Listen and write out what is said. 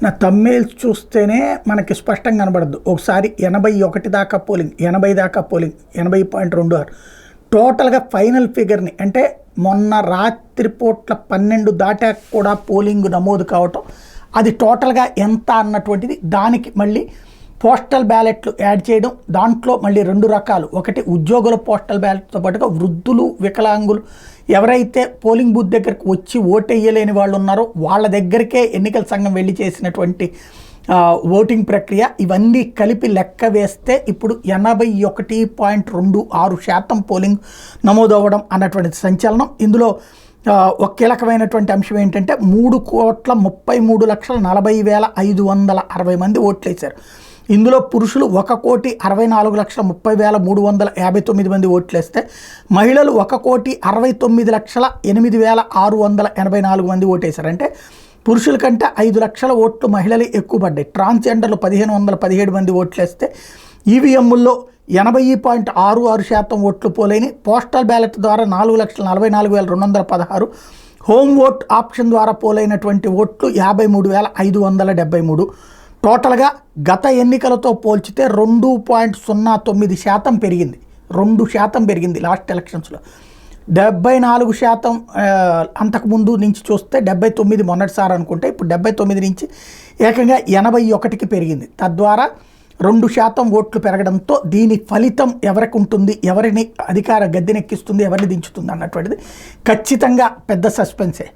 నా తమ్మేల్స్ చూస్తేనే మనకి స్పష్టంగా కనబడద్దు. ఒకసారి 81 దాకా పోలింగ్, 80 దాకా పోలింగ్, 80.26 టోటల్గా ఫైనల్ ఫిగర్ని అంటే మొన్న రాత్రిపూట్ల 12 దాటాక కూడా పోలింగ్ నమోదు కావటం, అది టోటల్గా ఎంత అన్నటువంటిది. దానికి మళ్ళీ పోస్టల్ బ్యాలెట్లు యాడ్ చేయడం, దాంట్లో మళ్ళీ 2 రకాలు, ఒకటి ఉద్యోగుల పోస్టల్ బ్యాలెట్తో పాటుగా వృద్ధులు, వికలాంగులు ఎవరైతే పోలింగ్ బూత్ దగ్గరికి వచ్చి ఓటేయలేని వాళ్ళు ఉన్నారో వాళ్ళ దగ్గరికే ఎన్నికల సంఘం వెళ్ళి చేసినటువంటి ఓటింగ్ ప్రక్రియ, ఇవన్నీ కలిపి లెక్క వేస్తే ఇప్పుడు 81.26% పోలింగ్ నమోదవ్వడం అన్నటువంటి సంచలనం. ఇందులో ఒక కీలకమైనటువంటి అంశం ఏంటంటే 3,33,40,560 మంది ఓట్లు వేశారు. ఇందులో పురుషులు 1,64,30,359 మంది ఓట్లు వేస్తే మహిళలు 1,69,08,684 మంది ఓటేశారు. అంటే పురుషుల కంటే 5 లక్షల ఓట్లు మహిళలు ఎక్కువ పడ్డాయి. ట్రాన్స్జెండర్లు 1,517 మంది ఓట్లు వేస్తే ఈవీఎంల్లో 80.66% ఓట్లు పోలేని, పోస్టల్ బ్యాలెట్ ద్వారా 4,44,216, హోమ్ ఓట్ ఆప్షన్ ద్వారా పోలైనటువంటి ఓట్లు 53,573. టోటల్గా గత ఎన్నికలతో పోల్చితే 2.09% పెరిగింది, 2% పెరిగింది లాస్ట్ ఎలక్షన్స్లో. 74% అంతకుముందు నుంచి చూస్తే 79 మొన్నటిసారి అనుకుంటే, ఇప్పుడు 79 నుంచి ఏకంగా 81కి పెరిగింది. తద్వారా 2% ఓట్లు పెరగడంతో దీని ఫలితం ఎవరికి ఉంటుంది, ఎవరిని అధికార గద్దెనెక్కిస్తుంది, ఎవరిని దించుతుంది అన్నటువంటిది ఖచ్చితంగా పెద్ద సస్పెన్సే.